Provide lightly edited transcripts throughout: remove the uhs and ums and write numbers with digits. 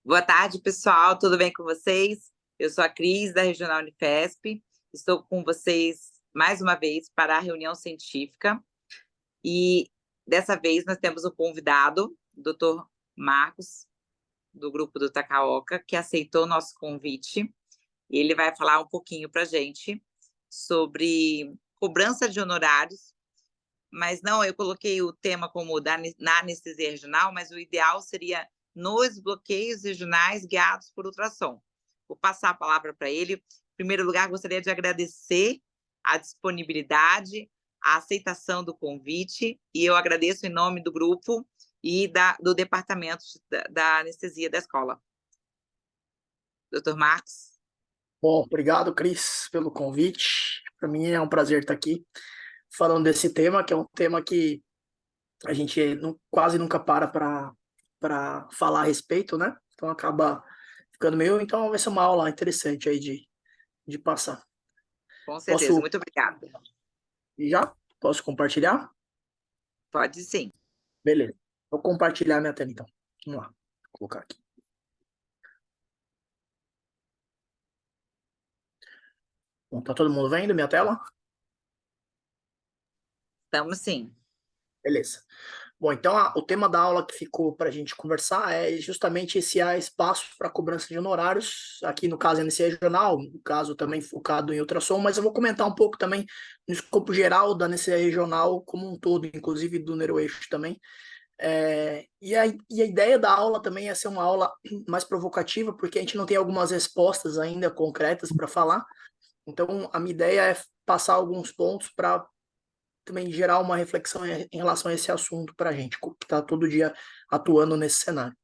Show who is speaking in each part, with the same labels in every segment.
Speaker 1: Boa tarde, pessoal. Tudo bem com vocês? Eu sou a Cris, da Regional Unifesp. Estou com vocês mais uma vez para a reunião científica. E dessa vez nós temos o convidado, o Dr. Marcos, do grupo do Takaoka, que aceitou o nosso convite. E ele vai falar um pouquinho para a gente sobre cobrança de honorários. Mas não, eu coloquei o tema como na anestesia regional, mas o ideal seria nos bloqueios regionais guiados por ultrassom. Vou passar a palavra para ele. Em primeiro lugar, gostaria de agradecer a disponibilidade, a aceitação do convite, e eu agradeço em nome do grupo e do departamento da anestesia da escola. Dr. Marcos.
Speaker 2: Bom, obrigado, Cris, pelo convite. Para mim é um prazer estar aqui falando desse tema, que é um tema que a gente quase nunca para falar a respeito, né? Então acaba ficando meio. Então vai ser uma aula interessante aí de passar.
Speaker 1: Com certeza,
Speaker 2: Posso
Speaker 1: muito obrigada.
Speaker 2: já? Posso compartilhar?
Speaker 1: Pode sim.
Speaker 2: Beleza. Vou compartilhar minha tela então. Vamos lá, vou colocar aqui. Bom, tá todo mundo vendo minha tela?
Speaker 1: Estamos sim.
Speaker 2: Beleza. Bom, então o tema da aula que ficou para a gente conversar é justamente se há espaço para cobrança de honorários, aqui no caso NC regional, no caso também focado em ultrassom, mas eu vou comentar um pouco também no escopo geral da NC regional como um todo, inclusive do neuroeixo também. E a ideia da aula também é ser uma aula mais provocativa, porque a gente não tem algumas respostas ainda concretas para falar, então a minha ideia é passar alguns pontos para também gerar uma reflexão em relação a esse assunto para a gente, que está todo dia atuando nesse cenário.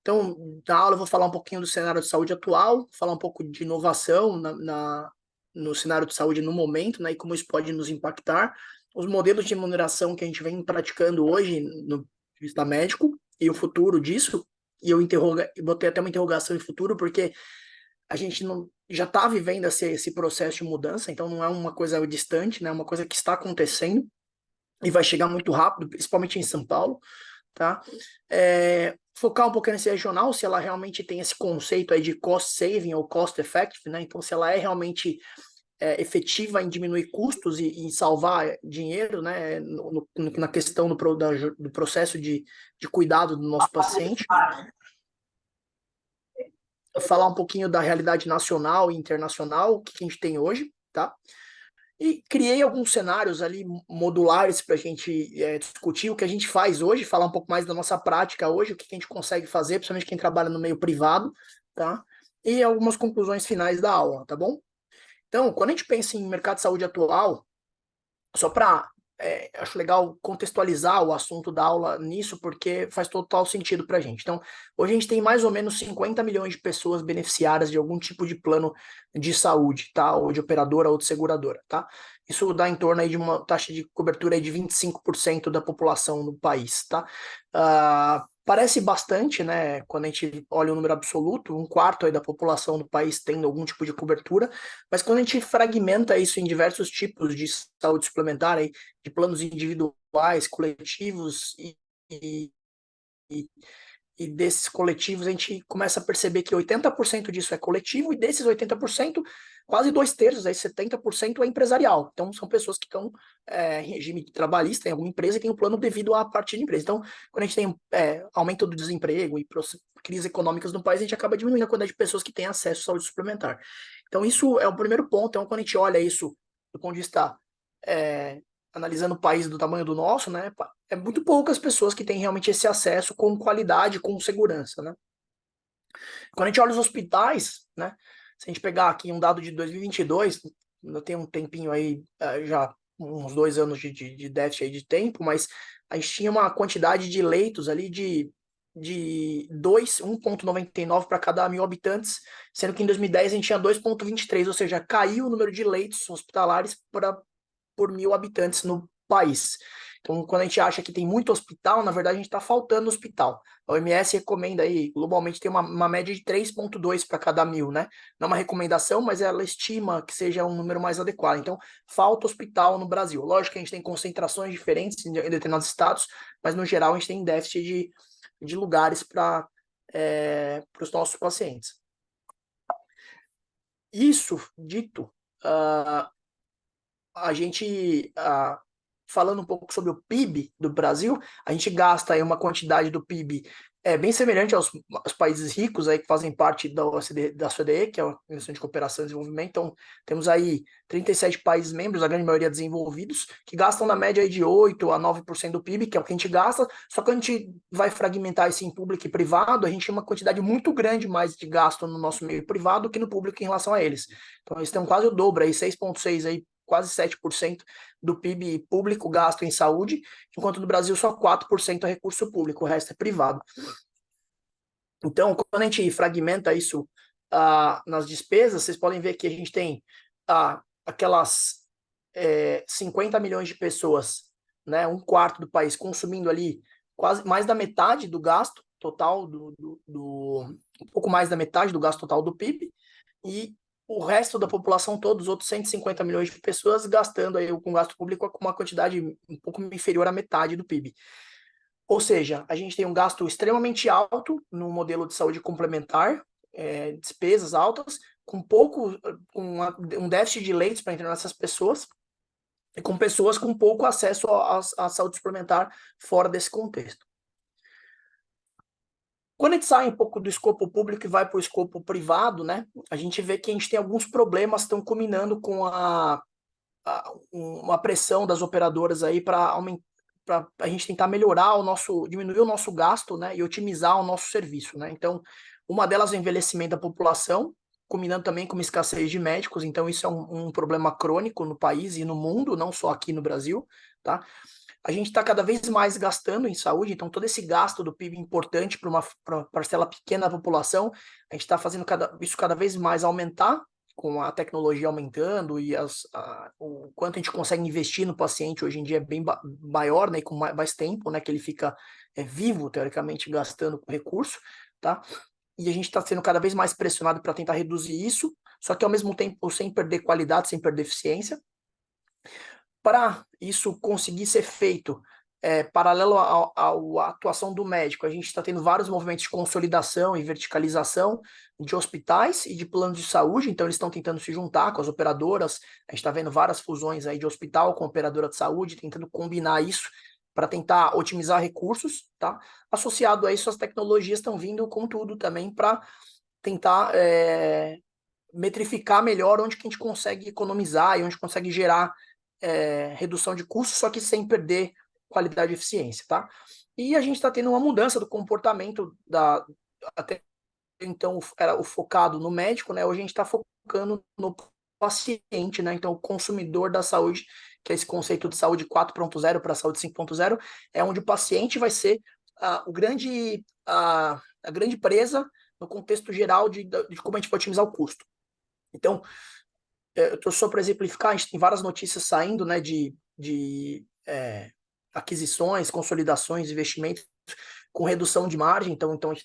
Speaker 2: Então, na aula eu vou falar um pouquinho do cenário de saúde atual, falar um pouco de inovação no cenário de saúde no momento, né, e como isso pode nos impactar, os modelos de remuneração que a gente vem praticando hoje no vista médico e o futuro disso, e eu botei até uma interrogação em futuro, porque a gente não, já está vivendo esse processo de mudança, então não é uma coisa distante, né? É uma coisa que está acontecendo e vai chegar muito rápido, principalmente em São Paulo, tá? Focar um pouquinho nesse regional, se ela realmente tem esse conceito aí de cost saving ou cost effective, né? Então, se ela é realmente efetiva em diminuir custos e salvar dinheiro, né? Na questão do processo de cuidado do nosso paciente. Falar um pouquinho da realidade nacional e internacional, o que a gente tem hoje, tá? E criei alguns cenários ali modulares para a gente discutir o que a gente faz hoje, falar um pouco mais da nossa prática hoje, o que a gente consegue fazer, principalmente quem trabalha no meio privado, tá? E algumas conclusões finais da aula, tá bom? Então, quando a gente pensa em mercado de saúde atual, só para acho legal contextualizar o assunto da aula nisso, porque faz total sentido para a gente. Então, hoje a gente tem mais ou menos 50 milhões de pessoas beneficiárias de algum tipo de plano de saúde, tá? Ou de operadora ou de seguradora, tá? Isso dá em torno aí de uma taxa de cobertura aí de 25% da população no país, tá? Parece bastante, né? Quando a gente olha o número absoluto, um quarto aí da população do país tendo algum tipo de cobertura, mas quando a gente fragmenta isso em diversos tipos de saúde suplementar, aí, de planos individuais, coletivos e, e desses coletivos, a gente começa a perceber que 80% disso é coletivo, e desses 80%, quase 2/3, aí 70% é empresarial. Então, são pessoas que estão em regime trabalhista, em alguma empresa, e tem um plano devido à parte de empresa. Então, quando a gente tem aumento do desemprego e crises econômicas no país, a gente acaba diminuindo a quantidade de pessoas que têm acesso à saúde suplementar. Então, isso é o primeiro ponto. Então, quando a gente olha isso do ponto de vista analisando o país do tamanho do nosso, né, é muito poucas pessoas que têm realmente esse acesso com qualidade, com segurança, né? Quando a gente olha os hospitais, né, se a gente pegar aqui um dado de 2022, ainda tem um tempinho aí, já uns 2 anos de déficit aí de tempo, mas a gente tinha uma quantidade de leitos ali de 1,99 para cada 1.000 habitantes, sendo que em 2010 a gente tinha 2,23, ou seja, caiu o número de leitos hospitalares por 1.000 habitantes no país. Então, quando a gente acha que tem muito hospital, na verdade a gente está faltando hospital. A OMS recomenda aí, globalmente tem uma média de 3,2 para cada 1.000, né? Não é uma recomendação, mas ela estima que seja um número mais adequado. Então, falta hospital no Brasil. Lógico que a gente tem concentrações diferentes em determinados estados, mas no geral a gente tem déficit de lugares para para os nossos pacientes. Isso dito, a gente, falando um pouco sobre o PIB do Brasil, a gente gasta aí uma quantidade do PIB bem semelhante aos países ricos aí que fazem parte da OCDE, que é a Organização de Cooperação e Desenvolvimento. Então, temos aí 37 países membros, a grande maioria desenvolvidos, que gastam na média aí de 8 a 9% do PIB, que é o que a gente gasta, só que a gente vai fragmentar isso em público e privado, a gente tem uma quantidade muito grande mais de gasto no nosso meio privado que no público em relação a eles. Então, eles têm quase o dobro aí, 6,6 aí, quase 7% do PIB público gasto em saúde, enquanto no Brasil só 4% é recurso público, o resto é privado. Então, quando a gente fragmenta isso nas despesas, vocês podem ver que a gente tem aquelas 50 milhões de pessoas, né, um quarto do país consumindo ali quase mais da metade do gasto total um pouco mais da metade do gasto total do PIB, e o resto da população, todos os outros 150 milhões de pessoas gastando aí com gasto público com uma quantidade um pouco inferior à metade do PIB. Ou seja, a gente tem um gasto extremamente alto no modelo de saúde complementar, despesas altas, com um déficit de leitos para internar essas pessoas, e com pessoas com pouco acesso à saúde suplementar fora desse contexto. Quando a gente sai um pouco do escopo público e vai para o escopo privado, né, a gente vê que a gente tem alguns problemas que estão culminando com uma pressão das operadoras aí para a gente tentar diminuir o nosso gasto, né, e otimizar o nosso serviço, né. Então, uma delas é o envelhecimento da população, culminando também com uma escassez de médicos, então isso é um problema crônico no país e no mundo, não só aqui no Brasil, tá? A gente está cada vez mais gastando em saúde, então todo esse gasto do PIB importante para uma parcela pequena da população, a gente está fazendo isso cada vez mais aumentar, com a tecnologia aumentando e o quanto a gente consegue investir no paciente hoje em dia é bem maior, né, e com mais tempo, né, que ele fica vivo, teoricamente, gastando recurso, tá? E a gente está sendo cada vez mais pressionado para tentar reduzir isso, só que ao mesmo tempo sem perder qualidade, sem perder eficiência. Para isso conseguir ser feito paralelo à atuação do médico, a gente está tendo vários movimentos de consolidação e verticalização de hospitais e de planos de saúde, então eles estão tentando se juntar com as operadoras, a gente está vendo várias fusões aí de hospital com operadora de saúde, tentando combinar isso para tentar otimizar recursos, tá? Associado a isso, as tecnologias estão vindo com tudo também para tentar metrificar melhor onde que a gente consegue economizar e onde consegue gerar redução de custos, só que sem perder qualidade e eficiência, tá? E a gente está tendo uma mudança do comportamento até então era o focado no médico, né? Hoje a gente está focando no paciente, né? Então o consumidor da saúde, que é esse conceito de saúde 4.0 para saúde 5.0, é onde o paciente vai ser a grande presa no contexto geral de como a gente pode otimizar o custo. Então, eu estou só para exemplificar, a gente tem várias notícias saindo, né, de aquisições, consolidações, investimentos com redução de margem, então a gente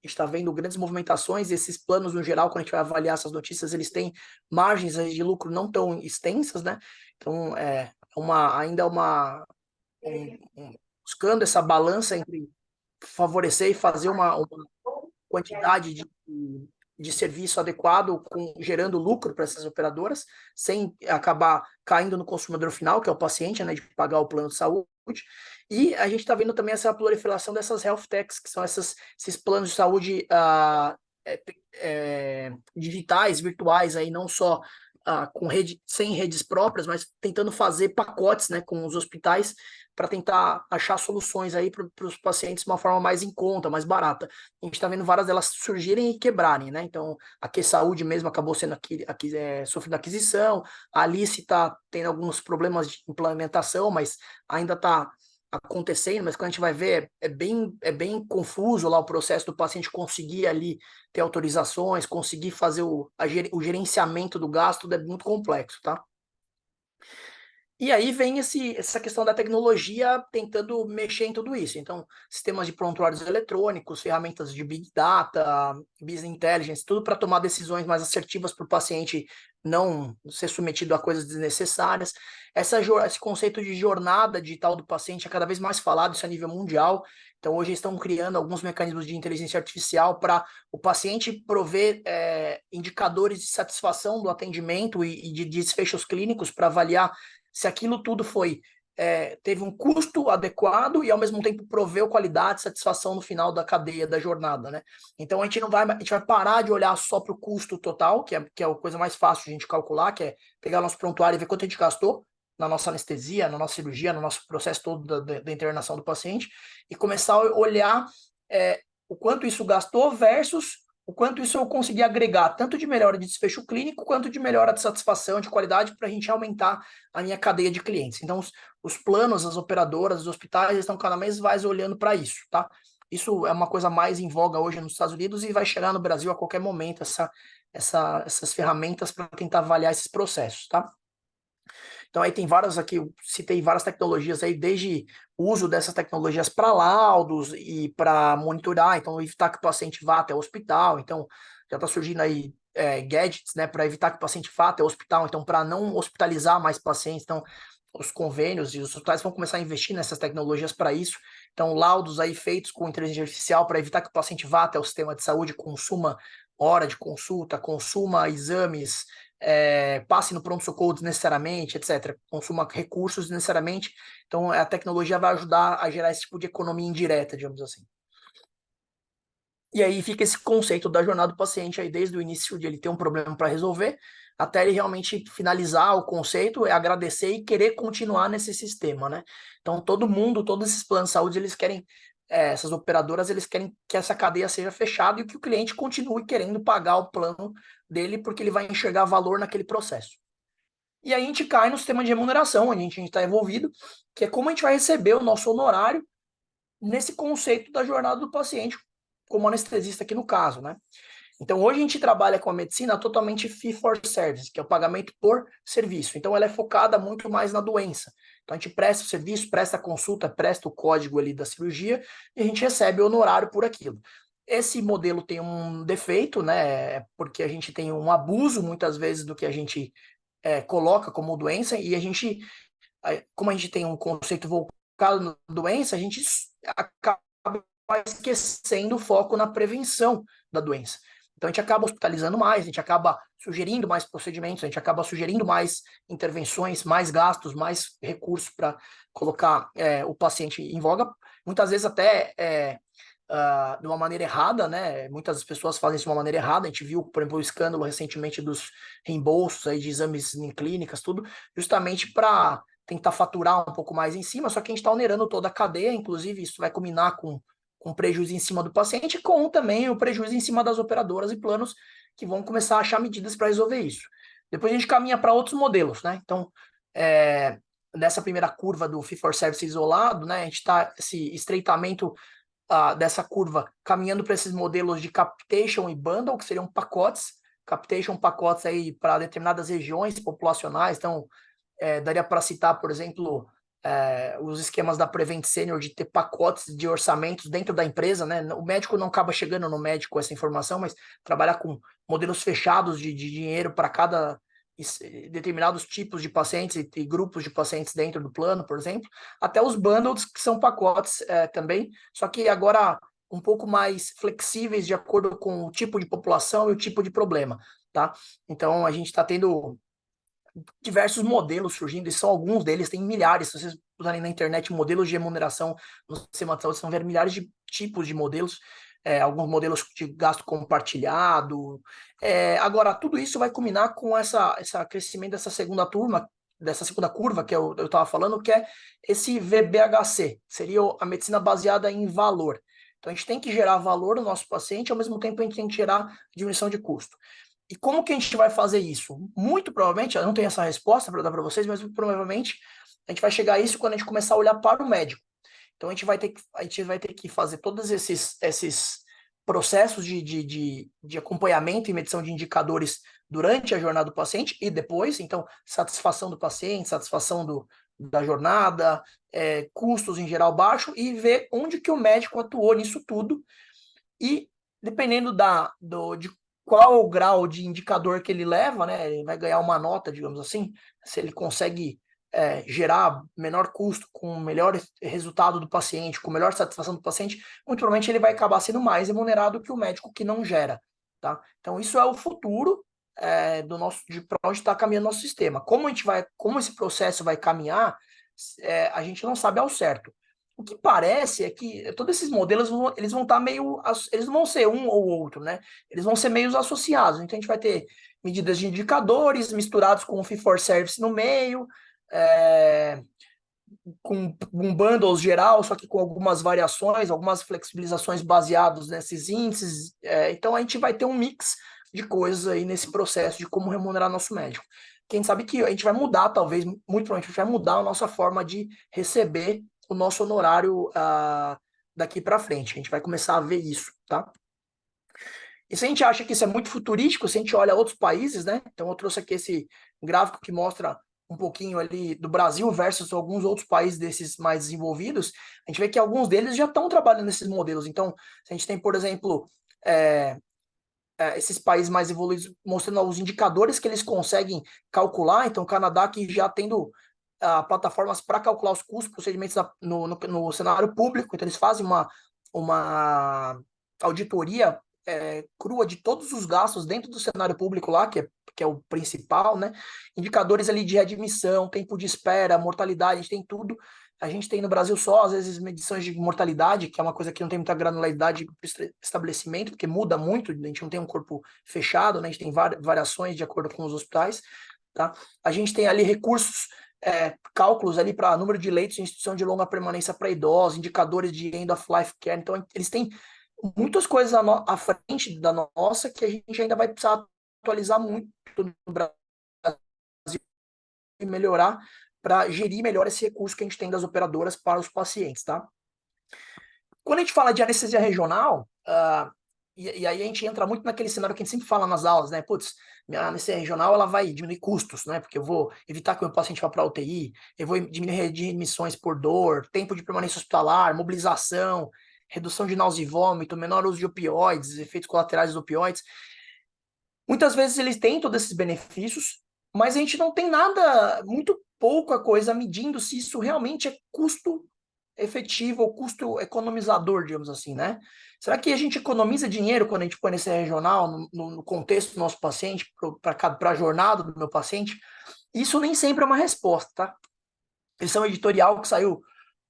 Speaker 2: está vendo grandes movimentações, esses planos no geral, quando a gente vai avaliar essas notícias, eles têm margens de lucro não tão extensas, né, então buscando essa balança entre favorecer e fazer uma quantidade de serviço adequado, gerando lucro para essas operadoras, sem acabar caindo no consumidor final, que é o paciente, né, de pagar o plano de saúde. E a gente está vendo também essa proliferação dessas health techs, que são esses planos de saúde digitais, virtuais, aí, não só sem redes próprias, mas tentando fazer pacotes, né, com os hospitais para tentar achar soluções aí para os pacientes de uma forma mais em conta, mais barata. A gente está vendo várias delas surgirem e quebrarem, né? Então, a Q Saúde mesmo acabou sendo sofrendo aquisição, a Alice está tendo alguns problemas de implementação, mas ainda está acontecendo, mas quando a gente vai ver, é bem confuso lá o processo do paciente conseguir ali ter autorizações, conseguir fazer o gerenciamento do gasto, é muito complexo, tá? E aí vem essa questão da tecnologia tentando mexer em tudo isso. Então, sistemas de prontuários eletrônicos, ferramentas de Big Data, Business Intelligence, tudo para tomar decisões mais assertivas para o paciente não ser submetido a coisas desnecessárias. Esse conceito de jornada digital do paciente é cada vez mais falado, isso a nível mundial. Então, hoje estão criando alguns mecanismos de inteligência artificial para o paciente prover indicadores de satisfação do atendimento e de desfechos clínicos para avaliar se aquilo tudo teve um custo adequado e, ao mesmo tempo, proveu qualidade e satisfação no final da cadeia da jornada, né? Então, a gente vai parar de olhar só para o custo total, que é a coisa mais fácil de a gente calcular, que é pegar o nosso prontuário e ver quanto a gente gastou na nossa anestesia, na nossa cirurgia, no nosso processo todo da internação do paciente, e começar a olhar o quanto isso gastou versus o quanto isso eu consegui agregar, tanto de melhora de desfecho clínico, quanto de melhora de satisfação, de qualidade, para a gente aumentar a minha cadeia de clientes. Então, os planos, as operadoras, os hospitais estão cada vez mais olhando para isso, tá? Isso é uma coisa mais em voga hoje nos Estados Unidos e vai chegar no Brasil a qualquer momento, essas ferramentas para tentar avaliar esses processos, tá? Então aí tem várias aqui, eu citei várias tecnologias aí, desde o uso dessas tecnologias para laudos e para monitorar, então evitar que o paciente vá até o hospital, então já está surgindo aí gadgets, né, para evitar que o paciente vá até o hospital, então para não hospitalizar mais pacientes, então os convênios e os hospitais vão começar a investir nessas tecnologias para isso, então laudos aí feitos com inteligência artificial para evitar que o paciente vá até o sistema de saúde, consuma hora de consulta, consuma exames, passe no pronto-socorro desnecessariamente, etc. Consuma recursos desnecessariamente. Então, a tecnologia vai ajudar a gerar esse tipo de economia indireta, digamos assim. E aí fica esse conceito da jornada do paciente aí desde o início de ele ter um problema para resolver, até ele realmente finalizar o conceito, agradecer e querer continuar nesse sistema, né? Então, todo mundo, todos esses planos de saúde, eles querem, essas operadoras, eles querem que essa cadeia seja fechada e que o cliente continue querendo pagar o plano dele, porque ele vai enxergar valor naquele processo. E aí a gente cai no sistema de remuneração, onde a gente está envolvido, que é como a gente vai receber o nosso honorário nesse conceito da jornada do paciente, como anestesista aqui no caso, né? Então, hoje a gente trabalha com a medicina totalmente fee for service, que é o pagamento por serviço. Então, ela é focada muito mais na doença. Então, a gente presta o serviço, presta a consulta, presta o código ali da cirurgia e a gente recebe o honorário por aquilo. Esse modelo tem um defeito, né? Porque a gente tem um abuso, muitas vezes, do que a gente coloca como doença e como a gente tem um conceito voltado na doença, a gente acaba esquecendo o foco na prevenção da doença. Então a gente acaba hospitalizando mais, a gente acaba sugerindo mais procedimentos, a gente acaba sugerindo mais intervenções, mais gastos, mais recursos para colocar o paciente em voga, muitas vezes até de uma maneira errada, né? Muitas pessoas fazem isso de uma maneira errada. A gente viu, por exemplo, o escândalo recentemente dos reembolsos aí de exames em clínicas, tudo, justamente para tentar faturar um pouco mais em cima, só que a gente está onerando toda a cadeia, inclusive isso vai culminar com prejuízo em cima do paciente, com também o prejuízo em cima das operadoras e planos que vão começar a achar medidas para resolver isso. Depois a gente caminha para outros modelos, né? Então, nessa primeira curva do fee for service isolado, né? A gente está esse estreitamento dessa curva caminhando para esses modelos de capitation e bundle, que seriam pacotes, capitation pacotes aí para determinadas regiões populacionais. Então, daria para citar, por exemplo, os esquemas da Prevent Senior de ter pacotes de orçamentos dentro da empresa, né? O médico não acaba chegando no médico essa informação, mas trabalhar com modelos fechados de dinheiro para cada determinados tipos de pacientes e grupos de pacientes dentro do plano, por exemplo, até os bundles, que são pacotes também, só que agora um pouco mais flexíveis de acordo com o tipo de população e o tipo de problema, tá? Então, a gente está tendo diversos modelos surgindo, e são alguns deles, tem milhares, se vocês usarem na internet modelos de remuneração no sistema de saúde, são ver milhares de tipos de modelos, alguns modelos de gasto compartilhado. Agora, tudo isso vai culminar com esse crescimento dessa segunda turma, dessa segunda curva que eu estava falando, que é esse VBHC, seria a medicina baseada em valor. Então, a gente tem que gerar valor no nosso paciente, ao mesmo tempo a gente tem que gerar diminuição de custo. E como que a gente vai fazer isso? Muito provavelmente, eu não tenho essa resposta para dar para vocês, mas muito provavelmente a gente vai chegar a isso quando a gente começar a olhar para o médico. Então a gente vai ter que fazer todos esses processos de acompanhamento e medição de indicadores durante a jornada do paciente e depois, então, satisfação do paciente, satisfação da jornada, custos em geral baixo, e ver onde que o médico atuou nisso tudo. E dependendo qual o grau de indicador que ele leva, né? Ele vai ganhar uma nota, digamos assim, se ele consegue gerar menor custo, com melhor resultado do paciente, com melhor satisfação do paciente, muito provavelmente ele vai acabar sendo mais remunerado que o médico que não gera, tá? Então isso é o futuro do nosso, de para onde está caminhando nosso sistema. Como esse processo vai caminhar, a gente não sabe ao certo. O que parece é que todos esses modelos eles vão estar meio, eles não vão ser um ou outro, né? Eles vão ser meio associados. Então a gente vai ter medidas de indicadores misturados com o fee for service no meio, é, com um bundles geral, só que com algumas variações, algumas flexibilizações baseados nesses índices. Então a gente vai ter um mix de coisas aí nesse processo de como remunerar nosso médico. Quem sabe que a gente vai mudar, talvez, muito provavelmente a gente vai mudar a nossa forma de receber o nosso honorário daqui para frente. A gente vai começar a ver isso, tá? E se a gente acha que isso é muito futurístico, se a gente olha outros países, né? Então eu trouxe aqui esse gráfico que mostra um pouquinho ali do Brasil versus alguns outros países desses mais desenvolvidos, a gente vê que alguns deles já estão trabalhando nesses modelos. Então, se a gente tem, por exemplo, esses países mais evoluídos mostrando os indicadores que eles conseguem calcular, então o Canadá que já tendo plataformas para calcular os custos, procedimentos no cenário público, então eles fazem uma auditoria crua de todos os gastos dentro do cenário público lá, que é o principal, né? Indicadores ali de admissão, tempo de espera, mortalidade, a gente tem tudo. A gente tem no Brasil só, às vezes, medições de mortalidade, que é uma coisa que não tem muita granularidade para estabelecimento, porque muda muito, a gente não tem um corpo fechado, né? A gente tem variações de acordo com os hospitais, tá? A gente tem ali recursos, cálculos ali para número de leitos em instituição de longa permanência para idosos, indicadores de end of life care, então eles têm muitas coisas à frente da nossa que a gente ainda vai precisar atualizar muito no Brasil e melhorar para gerir melhor esse recurso que a gente tem das operadoras para os pacientes, tá? Quando a gente fala de anestesia regional, e aí a gente entra muito naquele cenário que a gente sempre fala nas aulas, né? Putz, minha anestesia regional ela vai diminuir custos, né? Porque eu vou evitar que o meu paciente vá para a UTI, eu vou diminuir de admissões por dor, tempo de permanência hospitalar, mobilização, redução de náusea e vômito, menor uso de opioides, efeitos colaterais dos opioides. Muitas vezes eles têm todos esses benefícios, mas a gente não tem nada, muito pouca coisa medindo se isso realmente é custo efetivo ou custo economizador, digamos assim, né? Será que a gente economiza dinheiro quando a gente põe nesse regional, no contexto do nosso paciente, para a jornada do meu paciente? Isso nem sempre é uma resposta, tá? Esse é um editorial que saiu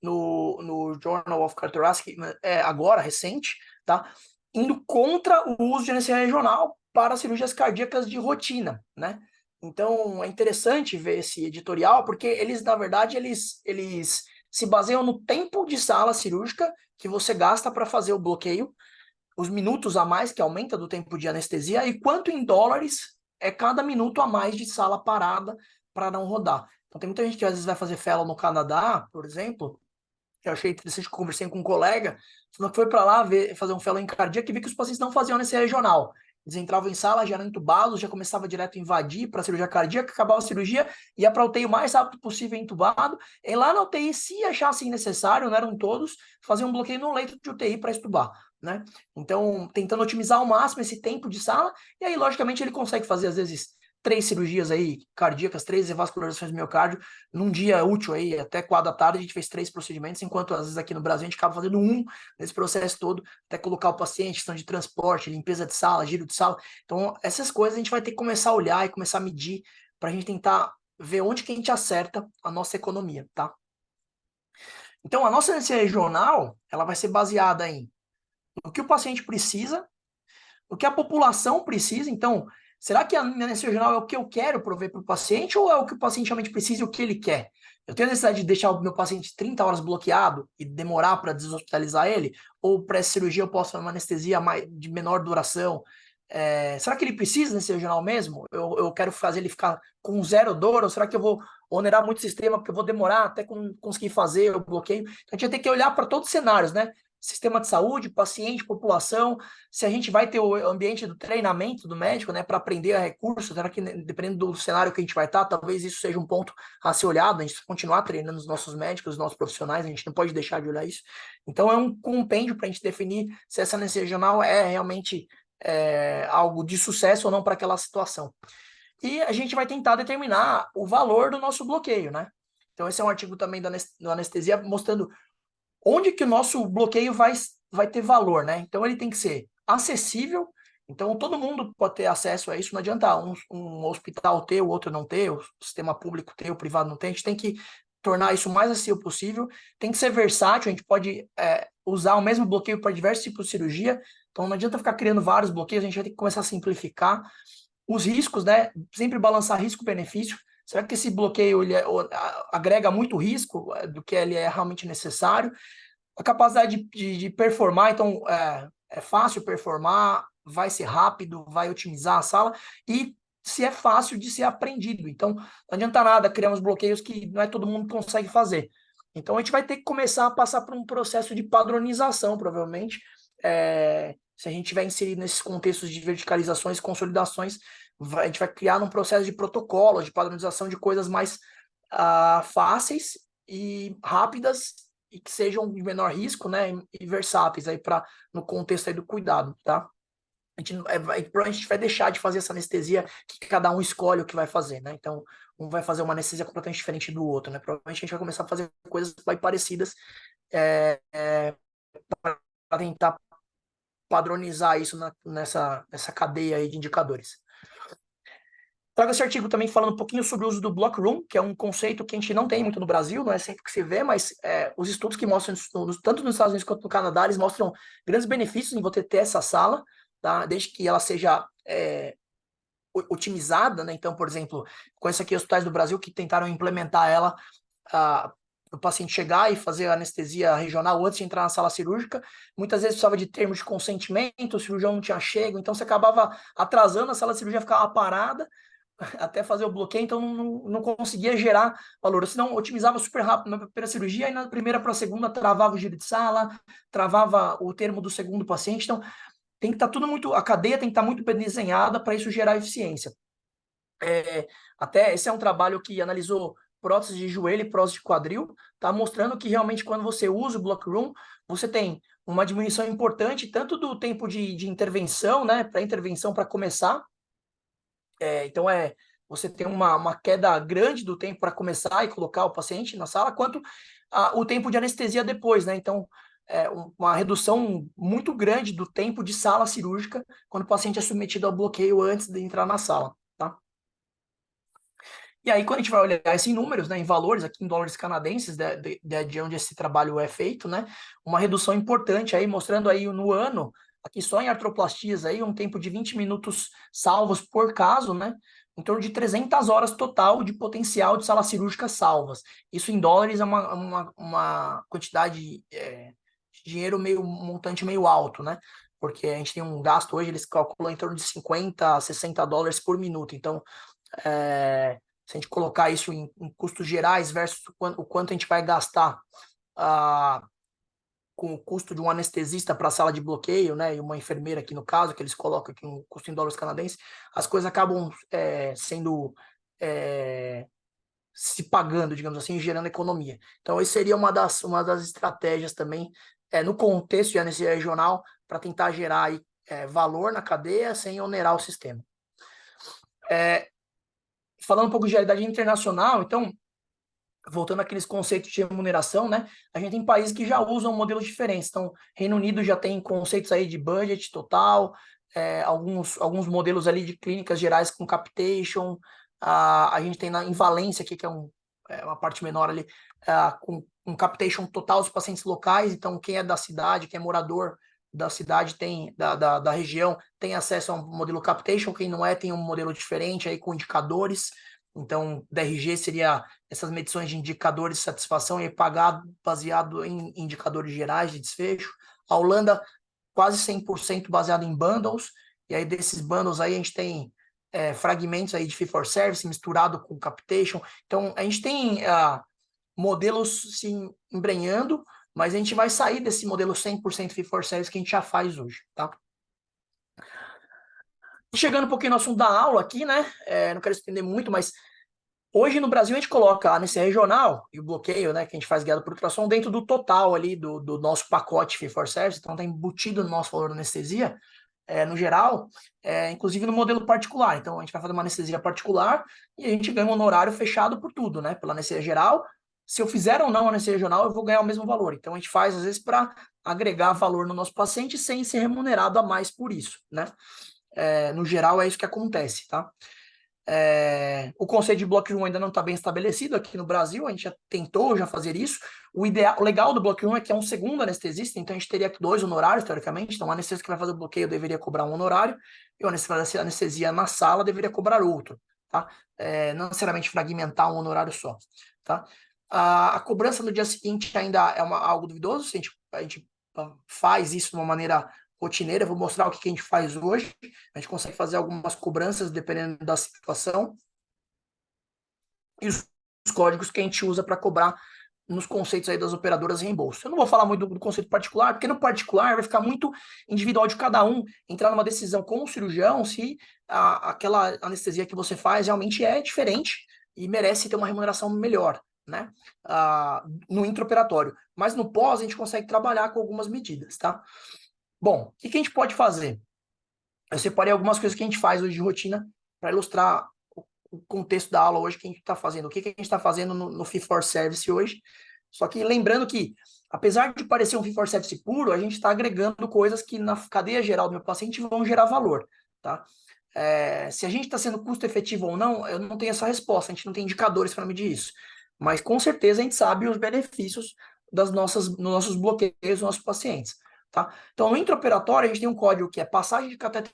Speaker 2: no Journal of Cardiothoracic, agora, recente, tá? Indo contra o uso de anestesia regional para cirurgias cardíacas de rotina, né? Então, é interessante ver esse editorial, porque eles, na verdade, eles se baseiam no tempo de sala cirúrgica que você gasta para fazer o bloqueio, os minutos a mais que aumenta do tempo de anestesia e quanto em dólares é cada minuto a mais de sala parada para não rodar. Então tem muita gente que às vezes vai fazer fellow no Canadá, por exemplo, que eu achei interessante, que eu conversei com um colega, falou que foi para lá fazer um fellow em cardíaco e viu que os pacientes não faziam anestesia regional. Eles entravam em sala, já eram entubados, já começava direto a invadir para a cirurgia cardíaca, acabava a cirurgia, ia para a UTI o mais rápido possível entubado, e lá na UTI, se achassem necessário, não eram todos, faziam um bloqueio no leito de UTI para estubar, né? Então, tentando otimizar ao máximo esse tempo de sala, e aí, logicamente, ele consegue fazer, às vezes, 3 cirurgias aí cardíacas, 3 revascularizações do miocárdio, num dia útil aí, até 4 da tarde, a gente fez 3 procedimentos, enquanto às vezes aqui no Brasil a gente acaba fazendo um nesse processo todo, até colocar o paciente, questão de transporte, limpeza de sala, giro de sala. Então, essas coisas a gente vai ter que começar a olhar e começar a medir para a gente tentar ver onde que a gente acerta a nossa economia, tá? Então, a nossa anestesia regional, ela vai ser baseada em o que o paciente precisa, o que a população precisa. Então, será que a minha anestesia regional é o que eu quero prover para o paciente ou é o que o paciente realmente precisa e o que ele quer? Eu tenho a necessidade de deixar o meu paciente 30 horas bloqueado e demorar para deshospitalizar ele? Ou para essa cirurgia eu posso fazer uma anestesia de menor duração? Será que ele precisa desse regional mesmo? Eu quero fazer ele ficar com zero dor? Ou será que eu vou onerar muito o sistema porque eu vou demorar até conseguir fazer o bloqueio? Então, a gente vai ter que olhar para todos os cenários, né? Sistema de saúde, paciente, população, se a gente vai ter o ambiente do treinamento do médico, né, para aprender a recursos, será que, dependendo do cenário que a gente vai estar, talvez isso seja um ponto a ser olhado, a gente continuar treinando os nossos médicos, os nossos profissionais, a gente não pode deixar de olhar isso. Então, é um compêndio para a gente definir se essa anestesia regional é realmente algo de sucesso ou não para aquela situação. E a gente vai tentar determinar o valor do nosso bloqueio, né? Então, esse é um artigo também do anestesia mostrando onde que o nosso bloqueio vai ter valor, né? Então, ele tem que ser acessível. Então, todo mundo pode ter acesso a isso. Não adianta um hospital ter, o outro não ter, o sistema público ter, o privado não ter. A gente tem que tornar isso o mais acessível possível. Tem que ser versátil. A gente pode usar o mesmo bloqueio para diversos tipos de cirurgia. Então, não adianta ficar criando vários bloqueios. A gente vai ter que começar a simplificar os riscos, né? Sempre balançar risco-benefício. Será que esse bloqueio ele agrega muito risco do que ele é realmente necessário? A capacidade de performar, então é fácil performar, vai ser rápido, vai otimizar a sala, e se é fácil de ser aprendido. Então, não adianta nada criar uns bloqueios que não é todo mundo consegue fazer. Então, a gente vai ter que começar a passar por um processo de padronização, provavelmente, se a gente tiver inserido nesses contextos de verticalizações e consolidações, a gente vai criar um processo de protocolo, de padronização de coisas mais fáceis e rápidas e que sejam de menor risco, né, e versáteis aí no contexto aí do cuidado, tá? A gente vai deixar de fazer essa anestesia que cada um escolhe o que vai fazer, né? Então, um vai fazer uma anestesia completamente diferente do outro, né? Provavelmente a gente vai começar a fazer coisas bem parecidas para tentar padronizar isso nessa cadeia aí de indicadores. Trago esse artigo também falando um pouquinho sobre o uso do Block Room, que é um conceito que a gente não tem muito no Brasil, não é sempre que se vê, mas os estudos que mostram, tanto nos Estados Unidos quanto no Canadá, eles mostram grandes benefícios em você ter essa sala, tá? Desde que ela seja otimizada, né? Então, por exemplo, conheço aqui hospitais do Brasil que tentaram implementar ela, o paciente chegar e fazer a anestesia regional antes de entrar na sala cirúrgica, muitas vezes precisava de termos de consentimento, o cirurgião não tinha chego, então você acabava atrasando, a sala de cirurgia ficava parada, até fazer o bloqueio, então não conseguia gerar valor. Senão, otimizava super rápido na primeira cirurgia, e na primeira para a segunda travava o giro de sala, travava o termo do segundo paciente. Então, tem que estar tudo muito, a cadeia tem que estar muito bem desenhada para isso gerar eficiência. Até esse é um trabalho que analisou prótese de joelho e prótese de quadril, tá mostrando que realmente quando você usa o Block Room, você tem uma diminuição importante tanto do tempo de intervenção, né, para intervenção para começar. Então, você tem uma queda grande do tempo para começar e colocar o paciente na sala, quanto o tempo de anestesia depois, né? Então, uma redução muito grande do tempo de sala cirúrgica quando o paciente é submetido ao bloqueio antes de entrar na sala, tá? E aí, quando a gente vai olhar isso em números, né, em valores, aqui em dólares canadenses, de onde esse trabalho é feito, né, uma redução importante aí, mostrando aí no ano, aqui só em artroplastias aí, um tempo de 20 minutos salvos por caso, né, em torno de 300 horas total de potencial de sala cirúrgica salvas. Isso em dólares é uma quantidade de dinheiro meio, montante meio alto, né, porque a gente tem um gasto hoje, eles calculam em torno de 50 a 60 dólares por minuto, então, se a gente colocar isso em custos gerais versus o quanto a gente vai gastar com o custo de um anestesista para a sala de bloqueio, né, e uma enfermeira aqui no caso, que eles colocam aqui um custo em dólares canadenses, as coisas acabam sendo se pagando, digamos assim, gerando economia. Então, isso seria uma das estratégias também no contexto de anestesia regional para tentar gerar aí, valor na cadeia sem onerar o sistema. Falando um pouco de realidade internacional, então, voltando àqueles conceitos de remuneração, né? A gente tem países que já usam modelos diferentes. Então, Reino Unido já tem conceitos aí de budget total, alguns modelos ali de clínicas gerais com capitation. A gente tem em Valência aqui, que é uma parte menor ali, com capitation total dos pacientes locais. Então, quem é da cidade, quem é morador da cidade da região tem acesso a um modelo capitation, quem não tem um modelo diferente aí com indicadores. Então, DRG seria essas medições de indicadores de satisfação e pagado baseado em indicadores gerais de desfecho. A Holanda, quase 100% baseado em bundles, e aí desses bundles aí a gente tem fragmentos aí de fee for service misturado com capitation. Então, a gente tem modelos se embrenhando, mas a gente vai sair desse modelo 100% fee for service que a gente já faz hoje, tá? Chegando um pouquinho no assunto da aula aqui, né? Não quero estender muito, mas hoje no Brasil a gente coloca a anestesia regional e o bloqueio, né, que a gente faz guiado por ultrassom dentro do total ali do nosso pacote fee for service, então está embutido no nosso valor da anestesia. no geral, inclusive no modelo particular. Então, a gente vai fazer uma anestesia particular e a gente ganha um honorário fechado por tudo, né? Pela anestesia geral. Se eu fizer ou não anestesia regional, eu vou ganhar o mesmo valor. Então, a gente faz, às vezes, para agregar valor no nosso paciente sem ser remunerado a mais por isso, né? No geral, é isso que acontece, tá? O conceito de Block Room ainda não está bem estabelecido aqui no Brasil, a gente já tentou fazer isso. O legal do Block Room é que é um segundo anestesista, então a gente teria 2 honorários, teoricamente. Então, o anestesista que vai fazer o bloqueio deveria cobrar um honorário, e o anestesista anestesia na sala deveria cobrar outro, tá? Não necessariamente fragmentar um honorário só, tá? A cobrança no dia seguinte ainda é algo duvidoso, se a gente faz isso de uma maneira rotineira. Eu vou mostrar o que a gente faz hoje. A gente consegue fazer algumas cobranças dependendo da situação. E os códigos que a gente usa para cobrar nos conceitos aí das operadoras de reembolso. Eu não vou falar muito do conceito particular, porque no particular vai ficar muito individual de cada um entrar numa decisão com o cirurgião se aquela anestesia que você faz realmente é diferente e merece ter uma remuneração melhor, né? No intraoperatório. Mas no pós a gente consegue trabalhar com algumas medidas, tá? Bom, o que a gente pode fazer? Eu separei algumas coisas que a gente faz hoje de rotina para ilustrar o contexto da aula hoje que a gente está fazendo. O que a gente está fazendo no Fee for Service hoje. Só que lembrando que, apesar de parecer um Fee for Service puro, a gente está agregando coisas que na cadeia geral do meu paciente vão gerar valor, tá? Se a gente está sendo custo efetivo ou não, eu não tenho essa resposta, a gente não tem indicadores para medir isso. Mas com certeza a gente sabe os benefícios nos nossos bloqueios dos nossos pacientes. Tá? Então, no intraoperatório, a gente tem um código que é passagem de catéter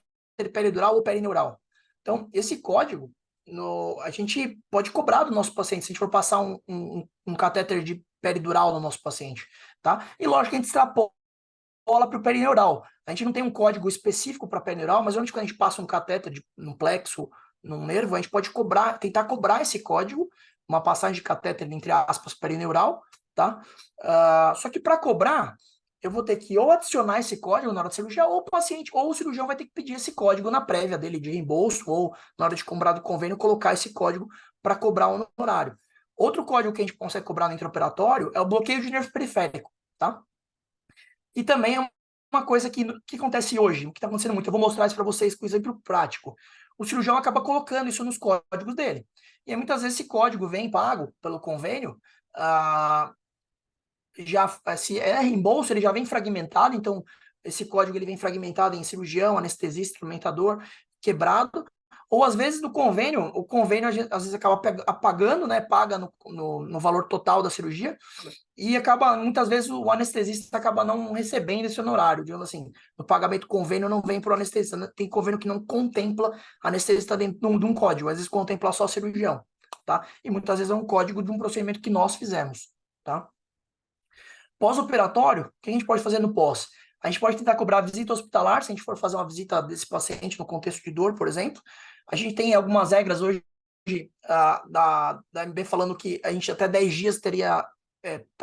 Speaker 2: peridural ou perineural. Então, esse código, a gente pode cobrar do nosso paciente, se a gente for passar um catéter de peridural no nosso paciente. Tá? E lógico que a gente extrapola para o perineural. A gente não tem um código específico para perineural, mas onde quando a gente passa um catéter num plexo, num nervo, a gente pode tentar cobrar esse código, uma passagem de catéter, entre aspas, perineural. Tá? Só que para cobrar, eu vou ter que ou adicionar esse código na hora da cirurgia, ou o paciente, ou o cirurgião vai ter que pedir esse código na prévia dele de reembolso, ou na hora de comprar do convênio, colocar esse código para cobrar o honorário. Outro código que a gente consegue cobrar no intraoperatório é o bloqueio de nervo periférico, tá? E também é uma coisa que acontece hoje, o que está acontecendo muito. Eu vou mostrar isso para vocês com exemplo prático. O cirurgião acaba colocando isso nos códigos dele. E aí, muitas vezes esse código vem pago pelo convênio, se é reembolso, ele já vem fragmentado, então esse código ele vem fragmentado em cirurgião, anestesista, instrumentador, quebrado, ou às vezes no convênio, o convênio às vezes acaba apagando, né, paga no valor total da cirurgia, e muitas vezes o anestesista acaba não recebendo esse honorário, digamos assim, no pagamento convênio não vem para o anestesista, né? Tem convênio que não contempla anestesista dentro de um código, às vezes contempla só cirurgião, tá? E muitas vezes é um código de um procedimento que nós fizemos, tá? Pós-operatório, o que a gente pode fazer no pós? A gente pode tentar cobrar visita hospitalar, se a gente for fazer uma visita desse paciente no contexto de dor, por exemplo. A gente tem algumas regras hoje da MB falando que a gente até 10 dias estaria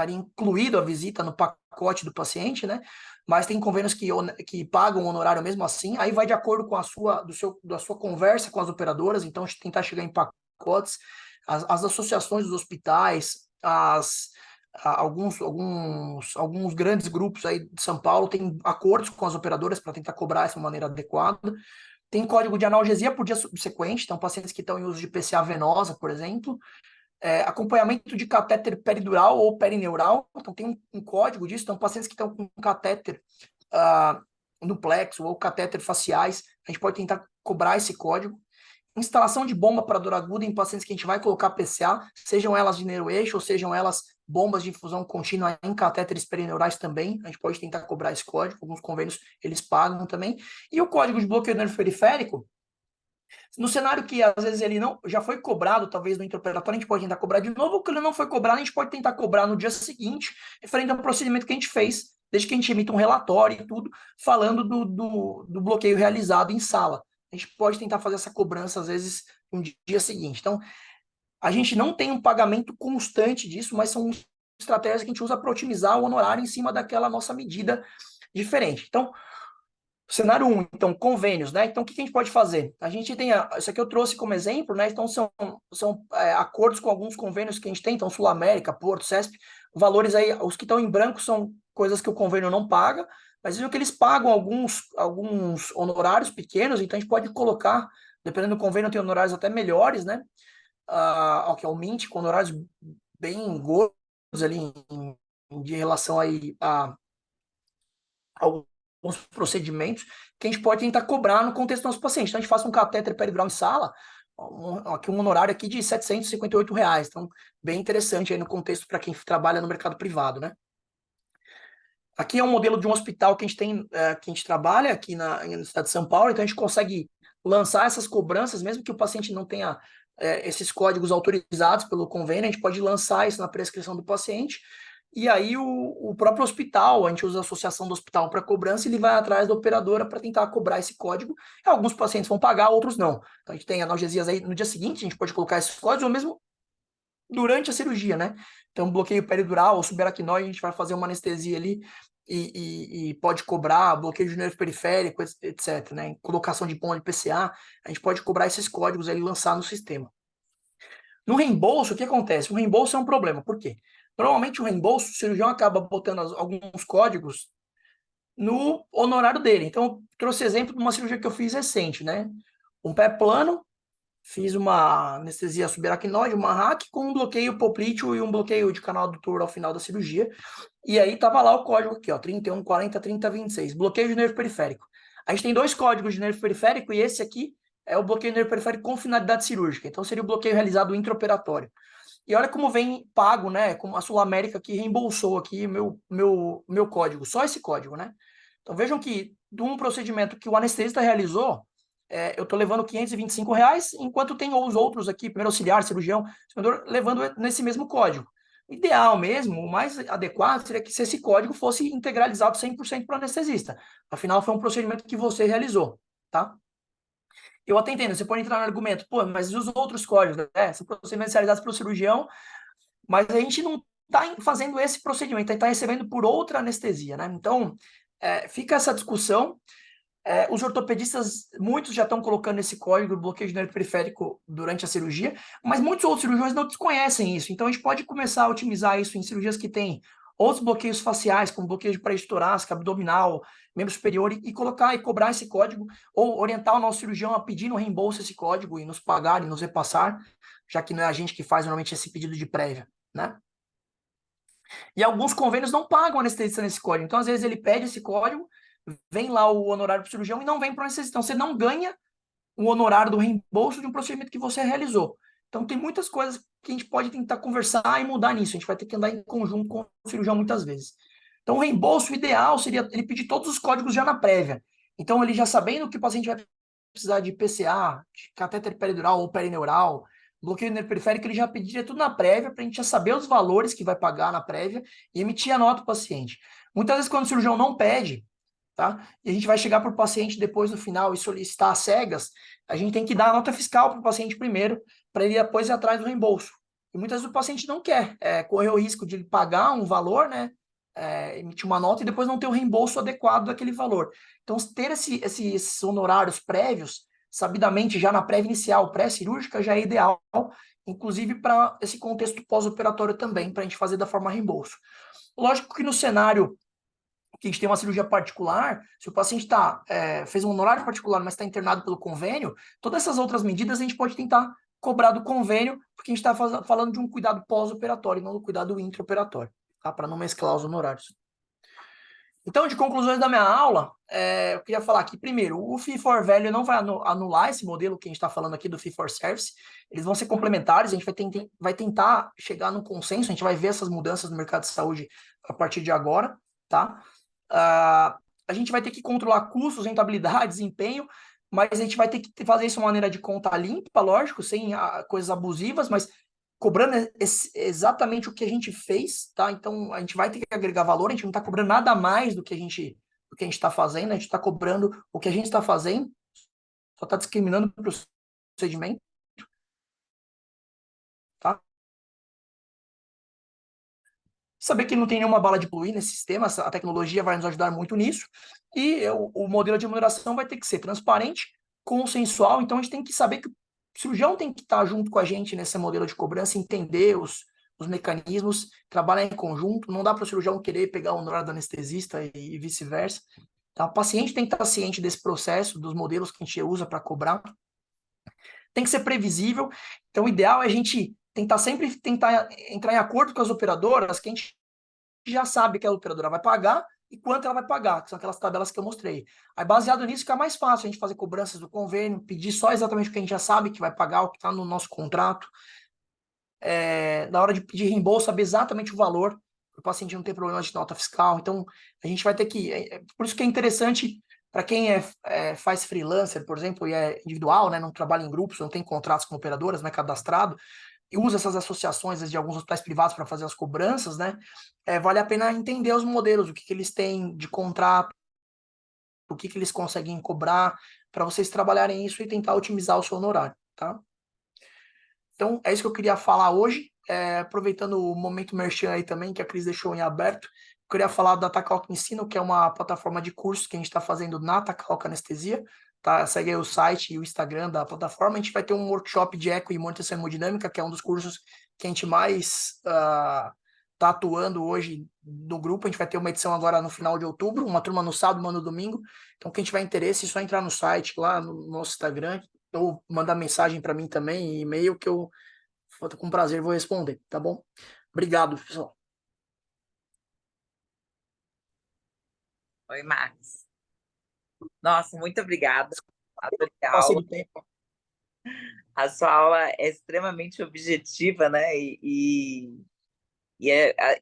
Speaker 2: incluído a visita no pacote do paciente, né? Mas tem convênios que pagam o honorário mesmo assim, aí vai de acordo com da sua conversa com as operadoras, então a gente tentar chegar em pacotes. As associações dos hospitais, alguns grandes grupos aí de São Paulo têm acordos com as operadoras para tentar cobrar essa maneira adequada. Tem código de analgesia por dia subsequente, então pacientes que estão em uso de PCA venosa, por exemplo. Acompanhamento de catéter peridural ou perineural, então tem um código disso, então pacientes que estão com catéter no plexo ou catéter faciais, a gente pode tentar cobrar esse código. Instalação de bomba para dor aguda em pacientes que a gente vai colocar PCA, sejam elas de neuroeixo ou sejam elas bombas de infusão contínua em catéteres perineurais também, a gente pode tentar cobrar esse código, alguns convênios eles pagam também. E o código de bloqueio do nervo periférico, no cenário que às vezes ele não já foi cobrado, talvez no intraoperatório, a gente pode tentar cobrar de novo, ou que ele não foi cobrado, a gente pode tentar cobrar no dia seguinte, referente ao procedimento que a gente fez, desde que a gente emita um relatório e tudo, falando do bloqueio realizado em sala. A gente pode tentar fazer essa cobrança, às vezes, no dia seguinte. Então, a gente não tem um pagamento constante disso, mas são estratégias que a gente usa para otimizar o honorário em cima daquela nossa medida diferente. Então, cenário 1, então, convênios, né? Então, o que a gente pode fazer? A gente tem, isso aqui eu trouxe como exemplo, né? Então, são acordos com alguns convênios que a gente tem, então, Sul América, Porto, CESP, valores aí, os que estão em branco são coisas que o convênio não paga, mas vejam que eles pagam alguns honorários pequenos, então a gente pode colocar, dependendo do convênio, tem honorários até melhores, né? Que é o Mint, com honorários bem gordos ali de relação aí a alguns procedimentos que a gente pode tentar cobrar no contexto do nosso paciente. Então, a gente faz um catéter peridural em sala, um honorário aqui de R$ 758. Então, bem interessante aí no contexto para quem trabalha no mercado privado, né? Aqui é um modelo de um hospital que a gente tem, que a gente trabalha aqui na cidade de São Paulo, então a gente consegue lançar essas cobranças, mesmo que o paciente não tenha esses códigos autorizados pelo convênio, a gente pode lançar isso na prescrição do paciente, e aí o próprio hospital, a gente usa a associação do hospital para cobrança, e ele vai atrás da operadora para tentar cobrar esse código. Alguns pacientes vão pagar, outros não. Então a gente tem analgesias aí no dia seguinte, a gente pode colocar esses códigos, ou mesmo durante a cirurgia, né? Então, bloqueio peridural ou subaracnoide, a gente vai fazer uma anestesia ali e pode cobrar, bloqueio de nervo periférico, etc, né? Colocação de ponto de PCA, a gente pode cobrar esses códigos aí e lançar no sistema. No reembolso, o que acontece? O reembolso é um problema, por quê? Normalmente o reembolso, o cirurgião acaba botando alguns códigos no honorário dele. Então, eu trouxe exemplo de uma cirurgia que eu fiz recente, né? Um pé plano, fiz uma anestesia subaracnoide, uma hack, com um bloqueio poplíteo e um bloqueio de canal adutor ao final da cirurgia. E aí tava lá o código aqui, ó, 31, 40, 30, 26, bloqueio de nervo periférico. A gente tem dois códigos de nervo periférico e esse aqui é o bloqueio de nervo periférico com finalidade cirúrgica. Então seria o bloqueio realizado intraoperatório. E olha como vem pago, né? Como a Sul América que reembolsou aqui meu código, só esse código, né? Então vejam que de um procedimento que o anestesista realizou, eu estou levando R$ 525, enquanto tem os outros aqui, primeiro auxiliar, cirurgião, levando nesse mesmo código. O ideal mesmo, o mais adequado seria que se esse código fosse integralizado 100% para o anestesista. Afinal, foi um procedimento que você realizou, tá? Eu até entendo, você pode entrar no argumento, pô, mas e os outros códigos, né? São procedimentos realizados pelo cirurgião, mas a gente não está fazendo esse procedimento, está recebendo por outra anestesia, né? Então, fica essa discussão. Os ortopedistas, muitos já estão colocando esse código do bloqueio de nervo periférico durante a cirurgia, mas muitos outros cirurgiões não desconhecem isso. Então, a gente pode começar a otimizar isso em cirurgias que têm outros bloqueios faciais, como bloqueio de parede torácica, abdominal, membro superior, e colocar e cobrar esse código, ou orientar o nosso cirurgião a pedir no reembolso esse código e nos pagar e nos repassar, já que não é a gente que faz normalmente esse pedido de prévia, né? E alguns convênios não pagam anestesista nesse código. Então, às vezes, ele pede esse código, vem lá o honorário para o cirurgião e não vem para o anestesista. Então, você não ganha o honorário do reembolso de um procedimento que você realizou. Então, tem muitas coisas que a gente pode tentar conversar e mudar nisso. A gente vai ter que andar em conjunto com o cirurgião muitas vezes. Então, o reembolso ideal seria ele pedir todos os códigos já na prévia. Então, ele já sabendo que o paciente vai precisar de PCA, de catéter peridural ou perineural, bloqueio nervo-periférico, ele já pediria tudo na prévia para a gente já saber os valores que vai pagar na prévia e emitir a nota para o paciente. Muitas vezes, quando o cirurgião não pede, tá? E a gente vai chegar para o paciente depois no final e solicitar às cegas, a gente tem que dar a nota fiscal para o paciente primeiro, para ele depois ir atrás do reembolso. E muitas vezes o paciente não quer correr o risco de ele pagar um valor, né? Emitir uma nota e depois não ter o reembolso adequado daquele valor. Então, ter esses honorários prévios, sabidamente já na prévia inicial, pré-cirúrgica, já é ideal, inclusive para esse contexto pós-operatório também, para a gente fazer da forma reembolso. Lógico que no cenário que a gente tem uma cirurgia particular, se o paciente fez um honorário particular, mas está internado pelo convênio, todas essas outras medidas a gente pode tentar cobrar do convênio, porque a gente está falando de um cuidado pós-operatório, não do cuidado intraoperatório, tá? Para não mesclar os honorários. Então, de conclusões da minha aula, eu queria falar que, primeiro, o Fee-for-Value não vai anular esse modelo que a gente está falando aqui do Fee-for-Service, eles vão ser complementares, a gente vai tentar chegar num consenso, a gente vai ver essas mudanças no mercado de saúde a partir de agora, tá? A gente vai ter que controlar custos, rentabilidade, desempenho, mas a gente vai ter que fazer isso de uma maneira de conta limpa, lógico, sem coisas abusivas, mas cobrando exatamente o que a gente fez, tá? Então, a gente vai ter que agregar valor, a gente não está cobrando nada mais do que a gente está fazendo, a gente está cobrando o que a gente está fazendo, só está discriminando para o procedimento, tá? Saber que não tem nenhuma bala de fluir nesse sistema, a tecnologia vai nos ajudar muito nisso, e o modelo de remuneração vai ter que ser transparente, consensual, então a gente tem que saber que o cirurgião tem que estar junto com a gente nesse modelo de cobrança, entender os mecanismos, trabalhar em conjunto, não dá para o cirurgião querer pegar o honorário do anestesista e vice-versa. Tá? O paciente tem que estar ciente desse processo, dos modelos que a gente usa para cobrar. Tem que ser previsível. Então, o ideal é a gente tentar entrar em acordo com as operadoras, que a gente já sabe que a operadora vai pagar e quanto ela vai pagar, que são aquelas tabelas que eu mostrei. Aí, baseado nisso, fica mais fácil a gente fazer cobranças do convênio, pedir só exatamente o que a gente já sabe que vai pagar, o que está no nosso contrato. Na hora de pedir reembolso, saber exatamente o valor, para o paciente não ter problema de nota fiscal. Então, a gente vai ter que... por isso que é interessante para quem faz freelancer, por exemplo, e é individual, né, não trabalha em grupos, não tem contratos com operadoras, não é cadastrado, e usa essas associações de alguns hospitais privados para fazer as cobranças, né? Vale a pena entender os modelos, o que eles têm de contrato, o que eles conseguem cobrar, para vocês trabalharem isso e tentar otimizar o seu honorário, tá? Então, é isso que eu queria falar hoje. Aproveitando o momento merchan aí também, que a Cris deixou em aberto, eu queria falar da Tacalca Ensino, que é uma plataforma de cursos que a gente está fazendo na Tacalca Anestesia. Tá? Segue aí o site e o Instagram da plataforma. A gente vai ter um workshop de eco e monitorização hemodinâmica, que é um dos cursos que a gente mais está atuando hoje no grupo. A gente vai ter uma edição agora no final de outubro, uma turma no sábado, uma no domingo. Então, quem tiver interesse, é só entrar no site, lá no nosso Instagram, ou mandar mensagem para mim também, e-mail, que eu com prazer vou responder, tá bom? Obrigado, pessoal.
Speaker 1: Oi, Marcos. Nossa, muito obrigada. Adorei a
Speaker 2: Passei
Speaker 1: aula.
Speaker 2: do tempo.
Speaker 1: A sua aula é extremamente objetiva, né?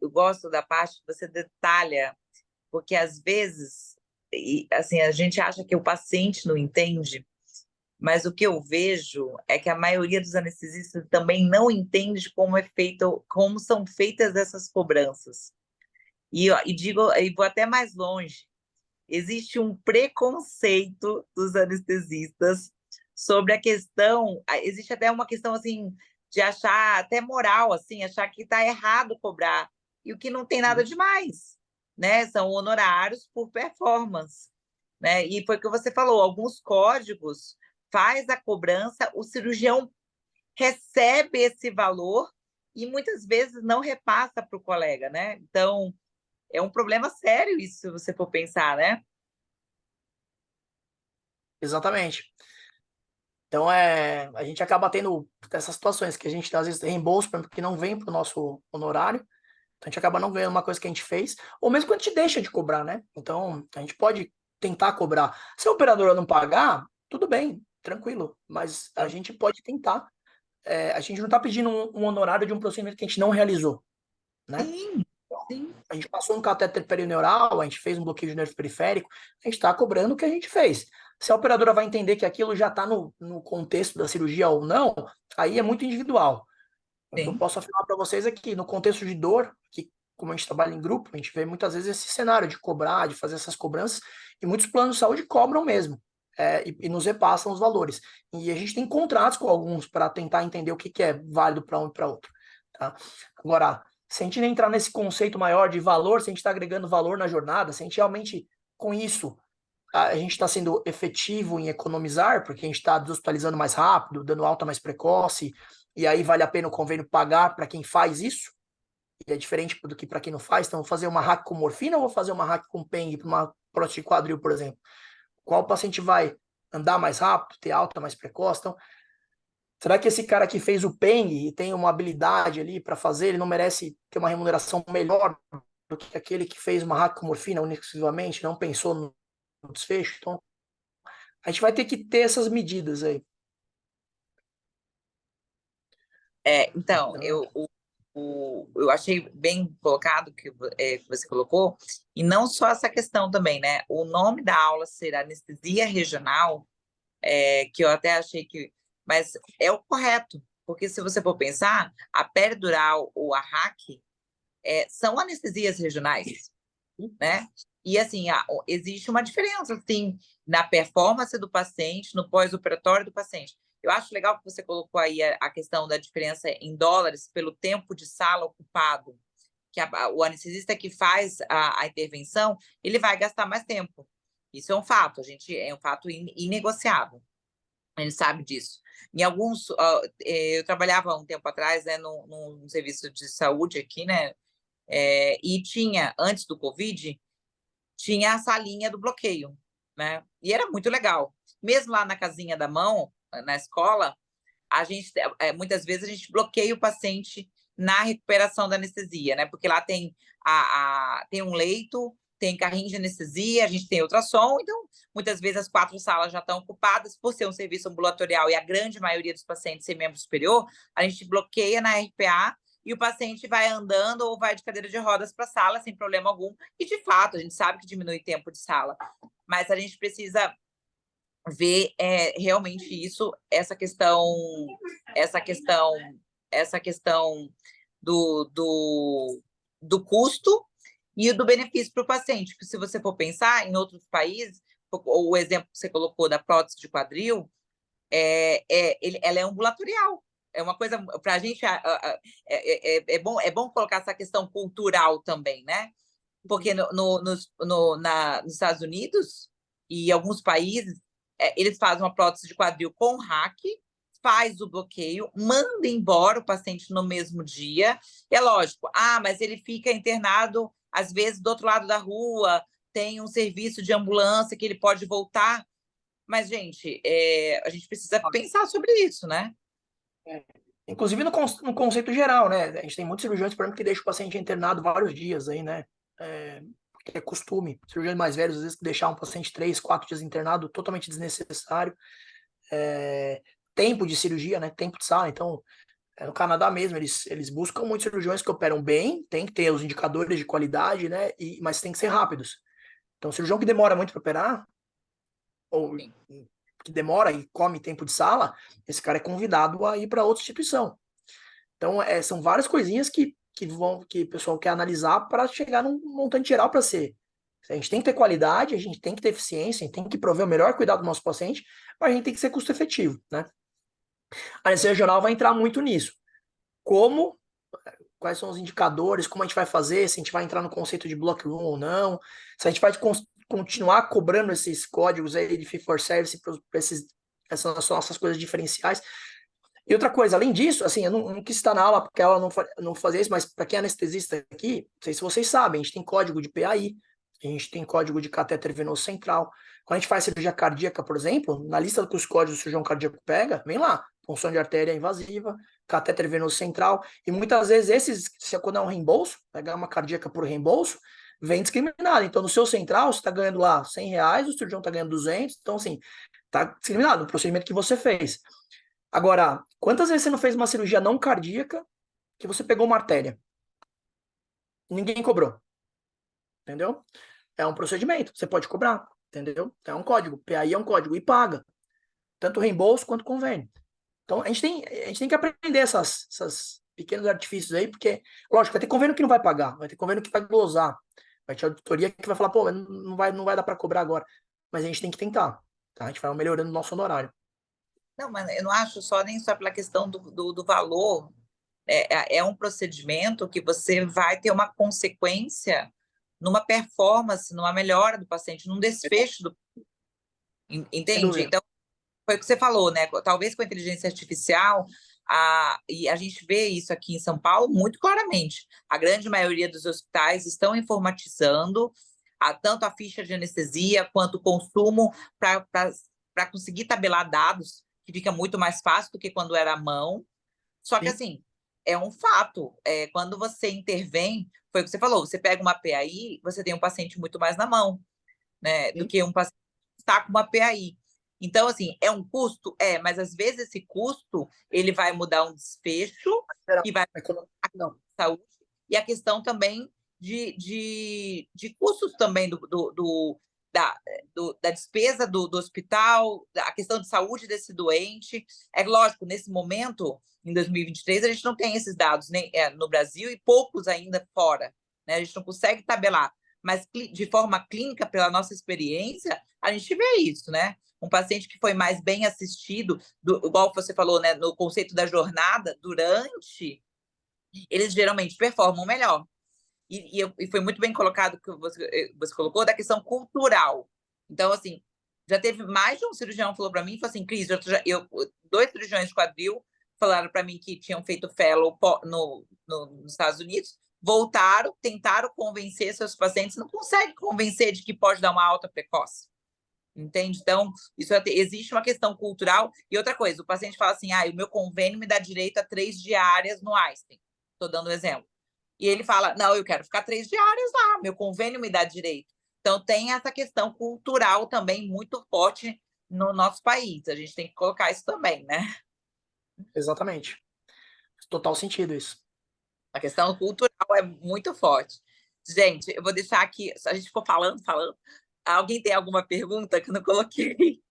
Speaker 1: Eu gosto da parte que você detalha, porque às vezes, assim, a gente acha que o paciente não entende, mas o que eu vejo é que a maioria dos anestesistas também não entende como como são feitas essas cobranças. E vou até mais longe. Existe um preconceito dos anestesistas sobre a questão, existe até uma questão assim de achar até moral, assim, achar que está errado cobrar, e o que não tem nada demais, né? São honorários por performance, né? E foi o que você falou, alguns códigos faz a cobrança, o cirurgião recebe esse valor e muitas vezes não repassa para o colega, né? Então, é um problema sério isso, se você for pensar, né?
Speaker 2: Exatamente. Então, a gente acaba tendo essas situações que a gente, às vezes, tem reembolso, por exemplo, que não vem para o nosso honorário. Então, a gente acaba não ganhando uma coisa que a gente fez, ou mesmo quando a gente deixa de cobrar, né? Então, a gente pode tentar cobrar. Se a operadora não pagar, tudo bem, tranquilo. Mas a gente pode tentar. A gente não está pedindo um honorário de um procedimento que a gente não realizou, né?
Speaker 1: Sim, sim.
Speaker 2: A gente passou um catéter perineural, a gente fez um bloqueio de nervo periférico, a gente está cobrando o que a gente fez. Se a operadora vai entender que aquilo já está no contexto da cirurgia ou não, aí é muito individual. O que eu
Speaker 1: Sim.
Speaker 2: posso afirmar para vocês é que no contexto de dor, que como a gente trabalha em grupo, a gente vê muitas vezes esse cenário de cobrar, de fazer essas cobranças, e muitos planos de saúde cobram mesmo, e nos repassam os valores. E a gente tem contratos com alguns para tentar entender o que é válido para um e para outro. Tá? Agora, se a gente entrar nesse conceito maior de valor, se a gente está agregando valor na jornada, se a gente realmente, com isso, a gente está sendo efetivo em economizar, porque a gente está deshospitalizando mais rápido, dando alta mais precoce, e aí vale a pena o convênio pagar para quem faz isso, e é diferente do que para quem não faz. Então, vou fazer uma hack com morfina ou vou fazer uma hack com PENG para uma prótese de quadril, por exemplo? Qual paciente vai andar mais rápido, ter alta mais precoce? Então, será que esse cara que fez o PENG e tem uma habilidade ali para fazer, ele não merece ter uma remuneração melhor do que aquele que fez uma hack com morfina exclusivamente, não pensou no desfecho? Então, a gente vai ter que ter essas medidas aí.
Speaker 1: Então, eu achei bem colocado que você colocou, e não só essa questão também, né? O nome da aula ser anestesia regional, que eu até achei que... Mas é o correto, porque se você for pensar, a peridural ou a hack são anestesias regionais, né? E assim, existe uma diferença assim, na performance do paciente, no pós-operatório do paciente. Eu acho legal que você colocou aí a questão da diferença em dólares pelo tempo de sala ocupado, que o anestesista que faz a intervenção, ele vai gastar mais tempo. Isso é um fato, é um fato inegociável. A gente sabe disso. Em alguns, eu trabalhava um tempo atrás, né, num serviço de saúde aqui, né, e tinha, antes do Covid, tinha a salinha do bloqueio, né, e era muito legal. Mesmo lá na casinha da mão, na escola, a gente, muitas vezes a gente bloqueia o paciente na recuperação da anestesia, né, porque lá tem, tem um leito, tem carrinho de anestesia, a gente tem ultrassom, então, muitas vezes as 4 salas já estão ocupadas, por ser um serviço ambulatorial e a grande maioria dos pacientes sem membro superior, a gente bloqueia na RPA e o paciente vai andando ou vai de cadeira de rodas para a sala sem problema algum, e de fato, a gente sabe que diminui tempo de sala, mas a gente precisa ver realmente isso, essa questão do custo e do benefício para o paciente. Porque se você for pensar em outros países, o exemplo que você colocou da prótese de quadril, ela é ambulatorial. É uma coisa, para a gente, é bom colocar essa questão cultural também, né? Porque nos Estados Unidos e alguns países, eles fazem uma prótese de quadril com hack, faz o bloqueio, manda embora o paciente no mesmo dia. É lógico, mas ele fica internado, às vezes, do outro lado da rua, tem um serviço de ambulância que ele pode voltar. Mas, gente, a gente precisa pensar sobre isso, né?
Speaker 2: Inclusive no conceito geral, né? A gente tem muitos cirurgiões, por exemplo, que deixam o paciente internado vários dias aí, né? Porque é costume. Cirurgiões mais velhos, às vezes, deixar um paciente 3, 4 dias internado, totalmente desnecessário. Tempo de cirurgia, né? Tempo de sala. Então, no Canadá mesmo, eles buscam muitos cirurgiões que operam bem, tem que ter os indicadores de qualidade, né? Mas tem que ser rápidos. Então, cirurgião que demora muito para operar, ou
Speaker 1: Sim.
Speaker 2: que demora e come tempo de sala, esse cara é convidado a ir para outra instituição. Então, são várias coisinhas que o pessoal quer analisar para chegar num montante geral para ser. A gente tem que ter qualidade, a gente tem que ter eficiência, a gente tem que prover o melhor cuidado do nosso paciente, mas a gente tem que ser custo efetivo, né? A anestesia regional vai entrar muito nisso. Como, quais são os indicadores, como a gente vai fazer, se a gente vai entrar no conceito de block room ou não, se a gente vai continuar cobrando esses códigos aí de fee for service para essas nossas coisas diferenciais. E outra coisa, além disso, assim, eu não quis estar na aula porque ela não fazia isso, mas para quem é anestesista aqui, não sei se vocês sabem, a gente tem código de PAI, a gente tem código de catéter venoso central. Quando a gente faz cirurgia cardíaca, por exemplo, na lista que os códigos do cirurgião cardíaco pega, vem lá, punção de artéria invasiva, catéter venoso central, e muitas vezes quando é um reembolso, pegar uma cardíaca por reembolso, vem discriminado. Então, no seu central, você está ganhando lá R$100, o cirurgião está ganhando 200, então, assim, está discriminado no procedimento que você fez. Agora, quantas vezes você não fez uma cirurgia não cardíaca que você pegou uma artéria? Ninguém cobrou, entendeu? É um procedimento, você pode cobrar, entendeu? É um código, PAI é um código e paga, tanto reembolso quanto convênio. Então, a gente tem que aprender essas pequenos artifícios aí, porque, lógico, vai ter convênio que não vai pagar, vai ter convênio que vai glosar, vai ter auditoria que vai falar, pô, não vai dar para cobrar agora. Mas a gente tem que tentar, tá? A gente vai melhorando o nosso honorário.
Speaker 1: Não, mas eu não acho nem só pela questão do valor. É um procedimento que você vai ter uma consequência numa performance, numa melhora do paciente, num desfecho do.
Speaker 2: Sem
Speaker 1: Entende?
Speaker 2: dúvida.
Speaker 1: Então, foi o que você falou, né? Talvez com a inteligência artificial, e a gente vê isso aqui em São Paulo muito claramente. A grande maioria dos hospitais estão informatizando tanto a ficha de anestesia quanto o consumo para conseguir tabelar dados, que fica muito mais fácil do que quando era à mão. Só que,
Speaker 2: Sim.
Speaker 1: assim, é um fato. Quando você intervém, foi o que você falou, você pega uma PAI, você tem um paciente muito mais na mão, né, do
Speaker 2: Sim.
Speaker 1: que um paciente que está com uma PAI. Então, assim, é um custo? Mas às vezes esse custo ele vai mudar um desfecho que vai
Speaker 2: Não.
Speaker 1: para a saúde e a questão também de custos também da despesa do hospital, a questão de saúde desse doente. É lógico, nesse momento, em 2023, a gente não tem esses dados nem no Brasil e poucos ainda fora, né? A gente não consegue tabelar, mas de forma clínica, pela nossa experiência, a gente vê isso, né? Um paciente que foi mais bem assistido, igual você falou, né, no conceito da jornada, durante, eles geralmente performam melhor. E foi muito bem colocado que você colocou da questão cultural. Então, assim, já teve mais de um cirurgião que falou para mim, falou assim, Cris, 2 cirurgiões de quadril falaram para mim que tinham feito fellow nos Estados Unidos, voltaram, tentaram convencer seus pacientes, não conseguem convencer de que pode dar uma alta precoce. Entende? Então, existe uma questão cultural. E outra coisa, o paciente fala assim, o meu convênio me dá direito a 3 diárias no Einstein. Estou dando um exemplo. E ele fala, não, eu quero ficar 3 diárias lá, meu convênio me dá direito. Então, tem essa questão cultural também muito forte no nosso país. A gente tem que colocar isso também, né?
Speaker 2: Exatamente. Total sentido isso.
Speaker 1: A questão cultural é muito forte. Gente, eu vou deixar aqui, a gente ficou falando. Alguém tem alguma pergunta que eu não coloquei?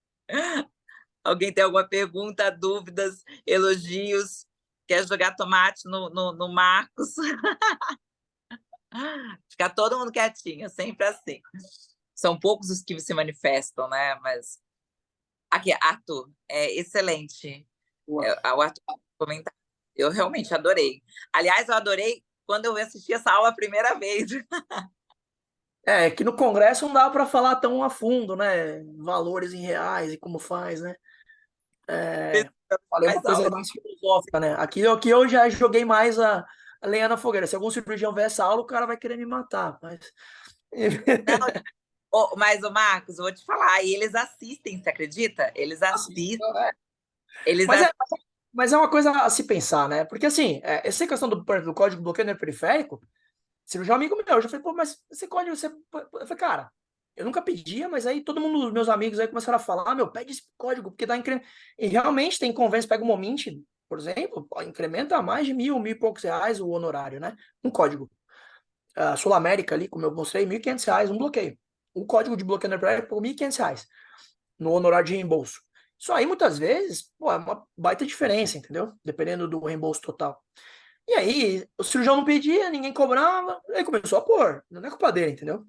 Speaker 1: Alguém tem alguma pergunta, dúvidas, elogios? Quer jogar tomate no Marcos? Ficar todo mundo quietinho, sempre assim. São poucos os que se manifestam, né? Mas aqui, Arthur, excelente. O Arthur comentário. Eu realmente adorei. Aliás, eu adorei quando eu assisti essa aula a primeira vez.
Speaker 2: Que no Congresso não dá para falar tão a fundo, né? Valores em reais e como faz, né? Falei uma coisa mais filosófica, né? Aqui eu já joguei mais a lenha na fogueira. Se algum cirurgião ver essa aula, o cara vai querer me matar.
Speaker 1: Mas, o Marcos, eu vou te falar, e eles assistem, você acredita? Eles assistem.
Speaker 2: Mas é uma coisa a se pensar, né? Porque assim, essa questão do código bloqueio periférico, cirurgião amigo meu, eu já falei, pô, mas esse código, eu falei, cara, eu nunca pedia, mas aí todo mundo, meus amigos aí começaram a falar, meu, pede esse código, porque dá incremento. E realmente tem convênios, pega o Moment, por exemplo, incrementa mais de 1.000 e poucos reais o honorário, né? Um código. A Sul América ali, como eu mostrei, R$ 1.500 um bloqueio. Um código de bloqueio periférico por R$ 1.500 no honorário de reembolso. Isso aí, muitas vezes, pô, é uma baita diferença, entendeu? Dependendo do reembolso total. E aí, o cirurgião não pedia, ninguém cobrava, aí começou a pôr. Não é culpa dele, entendeu?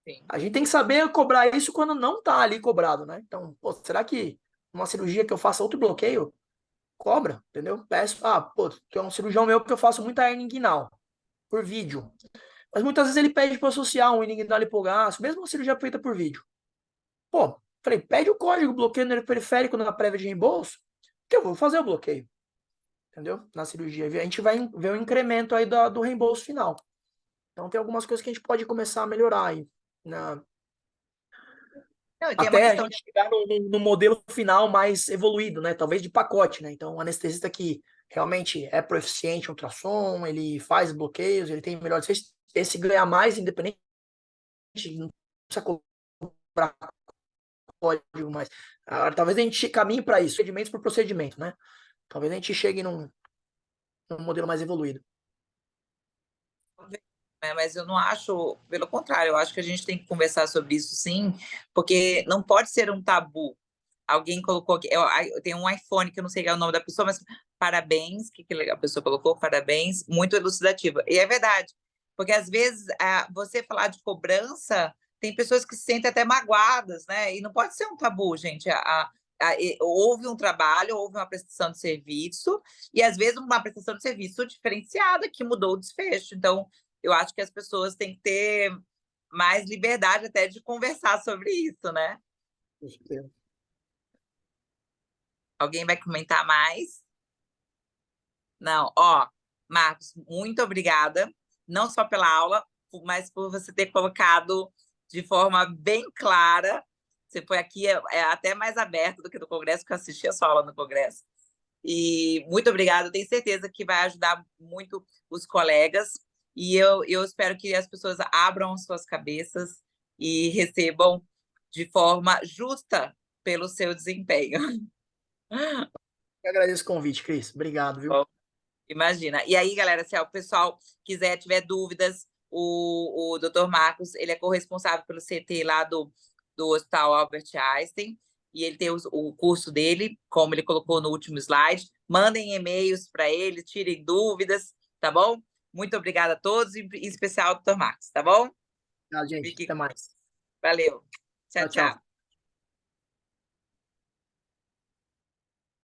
Speaker 1: Sim.
Speaker 2: A gente tem que saber cobrar isso quando não tá ali cobrado, né? Então, pô, será que uma cirurgia que eu faça outro bloqueio, cobra, entendeu? Peço, pô, que é um cirurgião meu que eu faço muita hernia inguinal, por vídeo. Mas muitas vezes ele pede para associar um inguinal hipogástrico, mesmo uma cirurgia feita por vídeo. Pô, falei, pede o código bloqueio periférico na prévia de reembolso, que eu vou fazer o bloqueio. Entendeu? Na cirurgia. A gente vai ver o incremento aí do reembolso final. Então tem algumas coisas que a gente pode começar a melhorar aí. Não, até a gente chegar no modelo final mais evoluído, né? Talvez de pacote, né? Então, o anestesista que realmente é proficiente em ultrassom, ele faz bloqueios, ele tem melhor... Esse ganha mais, independente, não precisa cobrar código mais. Talvez a gente caminhe para isso, procedimentos por procedimento, né? Talvez a gente chegue num modelo mais evoluído.
Speaker 1: Mas eu não acho, pelo contrário, eu acho que a gente tem que conversar sobre isso sim, porque não pode ser um tabu. Alguém colocou aqui, eu tenho um iPhone que eu não sei qual é o nome da pessoa, mas parabéns, que legal, a pessoa colocou, parabéns, muito elucidativa. E é verdade, porque às vezes você falar de cobrança, tem pessoas que se sentem até magoadas, né? E não pode ser um tabu, gente. Houve um trabalho, houve uma prestação de serviço, e às vezes uma prestação de serviço diferenciada que mudou o desfecho. Então, eu acho que as pessoas têm que ter mais liberdade até de conversar sobre isso, né? Alguém vai comentar mais? Não, Marcos, muito obrigada, não só pela aula, mas por você ter colocado de forma bem clara. Você foi aqui até mais aberto do que no Congresso, que eu assisti a sua aula no Congresso. E muito obrigada, tenho certeza que vai ajudar muito os colegas. E eu espero que as pessoas abram suas cabeças e recebam de forma justa pelo seu desempenho.
Speaker 2: Eu agradeço o convite, Cris. Obrigado, viu?
Speaker 1: Bom, imagina. E aí, galera, se o pessoal tiver dúvidas, o Dr. Marcos, ele é corresponsável pelo CT lá do Hospital Albert Einstein, e ele tem o curso dele, como ele colocou no último slide. Mandem e-mails para ele, tirem dúvidas, tá bom? Muito obrigada a todos, em especial ao Dr. Marcos, tá bom?
Speaker 2: Tchau, gente. Até mais.
Speaker 1: Valeu. Tchau,
Speaker 2: Tchau, tchau.
Speaker 1: tchau.